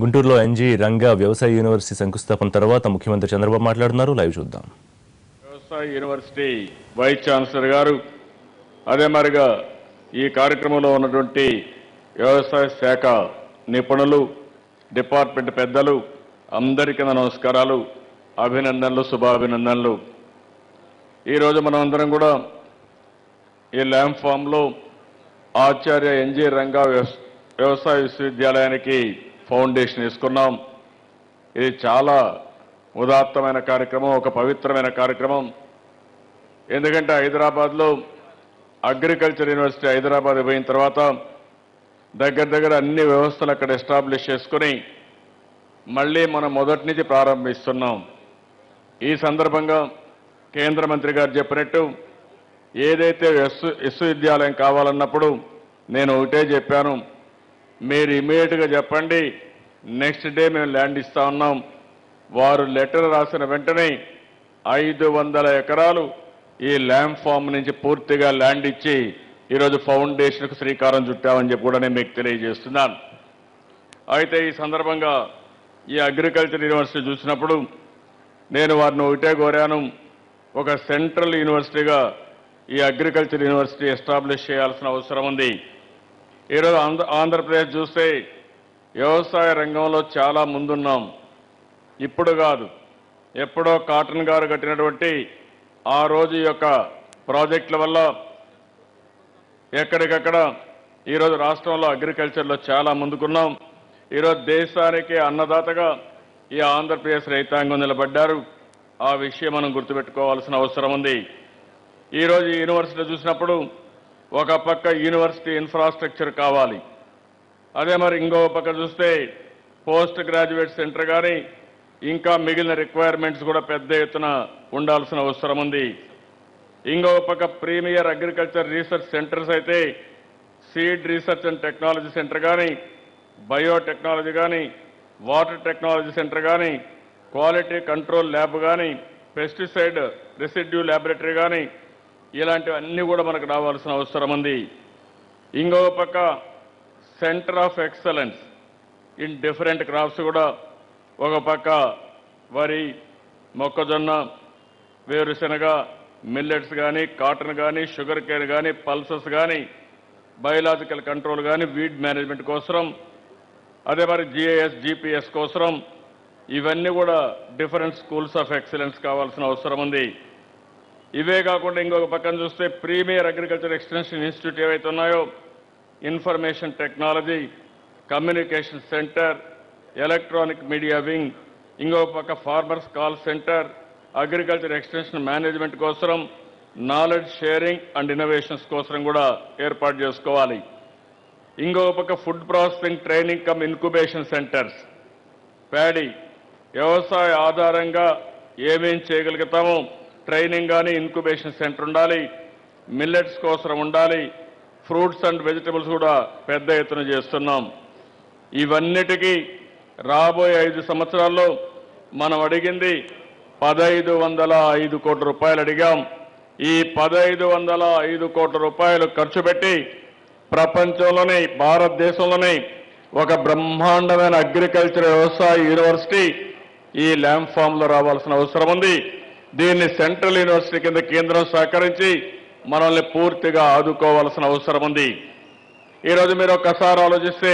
గుంటూరులో ఎన్జీ రంగా వ్యవసాయ యూనివర్సిటీ శంకుస్థాపన తర్వాత ముఖ్యమంత్రి చంద్రబాబు మాట్లాడుతున్నారు. లైవ్ చూద్దాం. వ్యవసాయ యూనివర్సిటీ వైస్ ఛాన్సలర్ గారు, అదే మరిగా ఈ కార్యక్రమంలో ఉన్నటువంటి వ్యవసాయ శాఖ నిపుణులు, డిపార్ట్మెంట్ పెద్దలు అందరికీ నమస్కారాలు, అభినందనలు, శుభాభినందనలు. ఈరోజు మనం అందరం కూడా ఈ ల్యాంప్ ఫామ్లో ఆచార్య ఎన్జీ రంగా వ్యవసాయ విశ్వవిద్యాలయానికి ఫౌండేషన్ వేసుకున్నాం. ఇది చాలా ఉదాత్తమైన కార్యక్రమం, ఒక పవిత్రమైన కార్యక్రమం. ఎందుకంటే హైదరాబాద్లో అగ్రికల్చర్ యూనివర్సిటీ హైదరాబాద్ పోయిన తర్వాత దగ్గర అన్ని వ్యవస్థలు అక్కడ ఎస్టాబ్లిష్ చేసుకుని మళ్ళీ మనం మొదటి నుంచి ప్రారంభిస్తున్నాం. ఈ సందర్భంగా కేంద్ర మంత్రి గారు చెప్పినట్టు ఏదైతే విశ్వవిద్యాలయం కావాలన్నప్పుడు నేను ఒకటే చెప్పాను, మీరు ఇమీడియట్గా చెప్పండి, నెక్స్ట్ డే మేము ల్యాండ్ ఇస్తా ఉన్నాం. వారు లెటర్ రాసిన వెంటనే 500 ఎకరాలు ఈ ల్యాంప్ ఫామ్ నుంచి పూర్తిగా ల్యాండ్ ఇచ్చి ఈరోజు ఫౌండేషన్కు శ్రీకారం చుట్టామని చెప్పి కూడా నేను మీకు తెలియజేస్తున్నాను. అయితే ఈ సందర్భంగా ఈ అగ్రికల్చర్ యూనివర్సిటీ చూసినప్పుడు నేను వారిని ఒకటే కోరాను, ఒక సెంట్రల్ యూనివర్సిటీగా ఈ అగ్రికల్చర్ యూనివర్సిటీ ఎస్టాబ్లిష్ చేయాల్సిన అవసరం ఉంది. ఈరోజు ఆంధ్రప్రదేశ్ చూస్తే వ్యవసాయ రంగంలో చాలా ముందున్నాం. ఇప్పుడు కాదు, ఎప్పుడో కాటన్ గారు కట్టినటువంటి ఆ రోజు యొక్క ప్రాజెక్టుల వల్ల ఎక్కడికక్కడ ఈరోజు రాష్ట్రంలో అగ్రికల్చర్లో చాలా ముందుకున్నాం. ఈరోజు దేశానికి అన్నదాతగా ఈ ఆంధ్రప్రదేశ్ రైతాంగం నిలబడ్డారు. ఆ విషయం మనం గుర్తుపెట్టుకోవాల్సిన అవసరం ఉంది. ఈరోజు ఈ యూనివర్సిటీ చూసినప్పుడు ఒక పక్క యూనివర్సిటీ ఇన్ఫ్రాస్ట్రక్చర్ కావాలి, అదే మరి ఇంకో పక్క చూస్తే పోస్ట్ గ్రాడ్యుయేట్ సెంటర్ కానీ ఇంకా మిగిలిన రిక్వైర్మెంట్స్ కూడా పెద్ద ఎత్తున ఉండాల్సిన అవసరం ఉంది. ఇంకో పక్క ప్రీమియర్ అగ్రికల్చర్ రీసెర్చ్ సెంటర్స్ అయితే seed research and technology centre కానీ, బయోటెక్నాలజీ కానీ, వాటర్ టెక్నాలజీ సెంటర్ కానీ, క్వాలిటీ కంట్రోల్ ల్యాబ్ కానీ, పెస్టిసైడ్ రెసిడ్యూ ల్యాబొరేటరీ కానీ, ఇలాంటివన్నీ కూడా మనకు రావాల్సిన అవసరం ఉంది. ఇంకో పక్క centre of excellence in different crops కూడా, ఒక పక్క వరి, మొక్కజొన్న, వేరుశెనగ, మిల్లెట్స్ కానీ, కాటన్ కానీ, షుగర్ కేన్ కానీ, పల్సెస్ కానీ, బయోలాజికల్ కంట్రోల్ కానీ, వీడ్ మేనేజ్మెంట్ కోసం, అదే మరి జిఐఎస్, జిపిఎస్ కోసం, ఇవన్నీ కూడా డిఫరెంట్ స్కూల్స్ ఆఫ్ ఎక్సలెన్స్ కావాల్సిన అవసరం ఉంది. ఇవే కాకుండా ఇంకొక పక్కన చూస్తే ప్రీమియర్ అగ్రికల్చర్ ఎక్స్టెన్షన్ ఇన్స్టిట్యూట్ ఏవైతే ఉన్నాయో, information technology, communication centre, electronic media wing, ఇంకొక పక్క farmers call centre, agriculture extension management కోసం, నాలెడ్జ్ షేరింగ్ అండ్ ఇన్నోవేషన్స్ కోసం కూడా ఏర్పాటు చేసుకోవాలి. ఇంకొక పక్క food processing training come incubation centres, paddy వ్యవసాయ ఆధారంగా ఏమేం చేయగలుగుతామో ట్రైనింగ్ కానీ ఇన్క్యుబేషన్ సెంటర్ ఉండాలి, మిల్లెట్స్ కోసం ఉండాలి, ఫ్రూట్స్ అండ్ వెజిటబుల్స్ కూడా పెద్ద ఎత్తున చేస్తున్నాం. ఇవన్నిటికీ రాబోయే 5 సంవత్సరాల్లో మనం అడిగింది 1505 కోట్ల రూపాయలు అడిగాం. ఈ 1505 కోట్ల రూపాయలు ఖర్చు పెట్టి ప్రపంచంలోనే, భారతదేశంలోనే ఒక బ్రహ్మాండమైన అగ్రికల్చర్ వ్యవసాయ యూనివర్సిటీ ఈ ల్యాంప్ ఫామ్లో రావాల్సిన అవసరం ఉంది. దీన్ని సెంట్రల్ యూనివర్సిటీ కింద కేంద్రం సహకరించి మనల్ని పూర్తిగా ఆదుకోవాల్సిన అవసరం ఉంది. ఈరోజు మీరు ఒక్కసారి ఆలోచిస్తే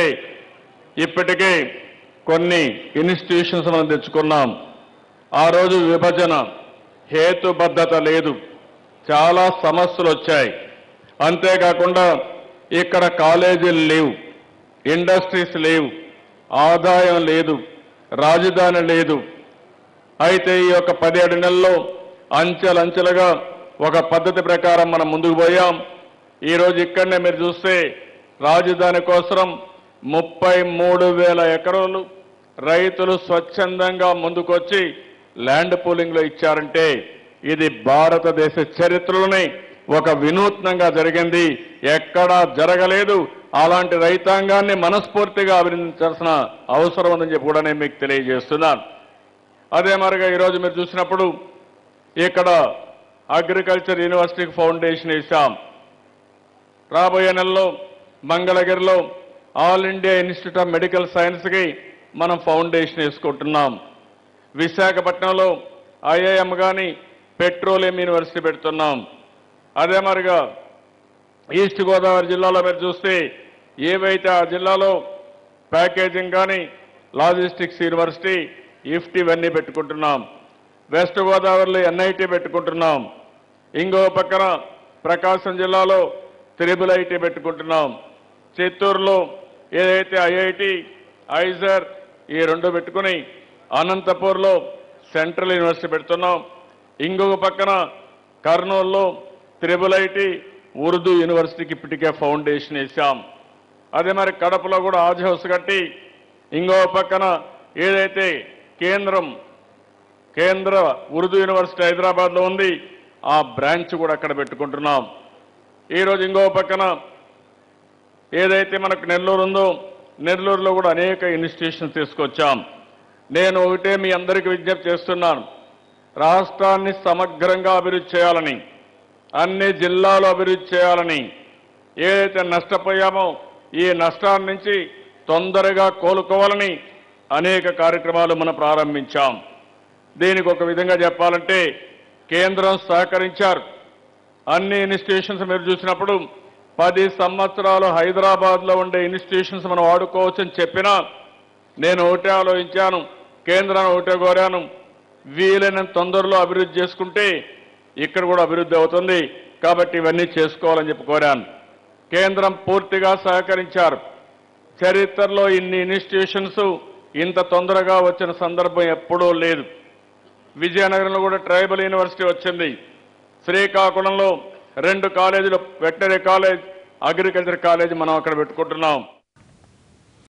ఇప్పటికే కొన్ని ఇన్స్టిట్యూషన్స్ మనం తెచ్చుకున్నాం. ఆ రోజు విభజన హేతుబద్ధత లేదు, చాలా సమస్యలు వచ్చాయి. అంతేకాకుండా ఇక్కడ కాలేజీలు లేవు, ఇండస్ట్రీస్ లేవు, ఆదాయం లేదు, రాజధాని లేదు. అయితే ఈ యొక్క 17 నెలల్లో అంచెలంచెలుగా ఒక పద్ధతి ప్రకారం మనం ముందుకు పోయాం. ఈరోజు ఇక్కడనే మీరు చూస్తే రాజధాని కోసం 33,000 ఎకరాలు రైతులు స్వచ్ఛందంగా ముందుకొచ్చి ల్యాండ్ పూలింగ్లో ఇచ్చారంటే ఇది భారతదేశ చరిత్రలోనే ఒక వినూత్నంగా జరిగింది, ఎక్కడా జరగలేదు. అలాంటి రైతాంగాన్ని మనస్ఫూర్తిగా అభినందించాల్సిన అవసరం ఉందని చెప్పి కూడా నేను మీకు తెలియజేస్తున్నాను. అదే మరిగా ఈరోజు మీరు చూసినప్పుడు ఇక్కడ అగ్రికల్చర్ యూనివర్సిటీకి ఫౌండేషన్ వేశాం. రాబోయే నెలలో మంగళగిరిలో All India Institute of Medical సైన్స్కి మనం ఫౌండేషన్ వేసుకుంటున్నాం. విశాఖపట్నంలో ఐఐఎం కానీ పెట్రోలియం యూనివర్సిటీ పెడుతున్నాం. అదే మరిగా ఈస్ట్ గోదావరి జిల్లాలో మీరు చూస్తే ఏవైతే ఆ జిల్లాలో ప్యాకేజింగ్ కానీ లాజిస్టిక్స్ యూనివర్సిటీ ఇఫ్ట్ ఇవన్నీ పెట్టుకుంటున్నాం. వెస్ట్ గోదావరిలో ఎన్ఐటి పెట్టుకుంటున్నాం. ఇంకో పక్కన ప్రకాశం జిల్లాలో త్రిబుల్ ఐటీ పెట్టుకుంటున్నాం. చిత్తూరులో ఏదైతే ఐఐటి ఐజర్ ఈ రెండు పెట్టుకుని అనంతపూర్లో సెంట్రల్ యూనివర్సిటీ పెడుతున్నాం. ఇంకొక పక్కన కర్నూలులో త్రిబుల్ ఐటీ ఉర్దూ యూనివర్సిటీకి ఇప్పటికే ఫౌండేషన్ వేశాం. అదే మరి కడపలో కూడా ఆజ్ హౌస్ కట్టి ఇంకో పక్కన ఏదైతే కేంద్ర ఉర్దూ యూనివర్సిటీ హైదరాబాద్లో ఉంది ఆ బ్రాంచ్ కూడా అక్కడ పెట్టుకుంటున్నాం. ఈరోజు ఇంకో పక్కన ఏదైతే మనకు నెల్లూరు ఉందో నెల్లూరులో కూడా అనేక ఇన్స్టిట్యూషన్స్ తీసుకొచ్చాం. నేను ఒకటే మీ అందరికీ విజ్ఞప్తి చేస్తున్నాను, రాష్ట్రాన్ని సమగ్రంగా అభివృద్ధి చేయాలని, అన్ని జిల్లాలు అభివృద్ధి చేయాలని, ఏదైతే నష్టపోయామో ఈ నష్టాల నుంచి తొందరగా కోలుకోవాలని అనేక కార్యక్రమాలు మనం ప్రారంభించాం. దీనికి ఒక విధంగా చెప్పాలంటే కేంద్రం సహకరించారు. అన్ని ఇన్స్టిట్యూషన్స్ మీరు చూసినప్పుడు 10 సంవత్సరాలు హైదరాబాద్లో ఉండే ఇన్స్టిట్యూషన్స్ మనం వాడుకోవచ్చని చెప్పినా నేను ఒకటే ఆలోచించాను, కేంద్రాన్ని ఒకటే కోరాను, వీలైనంత తొందరలో అభివృద్ధి చేసుకుంటే ఇక్కడ కూడా అభివృద్ధి అవుతుంది కాబట్టి ఇవన్నీ చేసుకోవాలని చెప్పి కోరాను. కేంద్రం పూర్తిగా సహకరించారు. చరిత్రలో ఇన్ని ఇన్స్టిట్యూషన్స్ ఇంత తొందరగా వచ్చిన సందర్భం ఎప్పుడూ లేదు. విజయనగరంలో కూడా ట్రైబల్ యూనివర్సిటీ వచ్చింది. శ్రీకాకుళంలో 2 కాలేజీలు, వెటనరీ కాలేజ్, అగ్రికల్చర్ కాలేజ్ మనం అక్కడ పెట్టుకుంటున్నాం.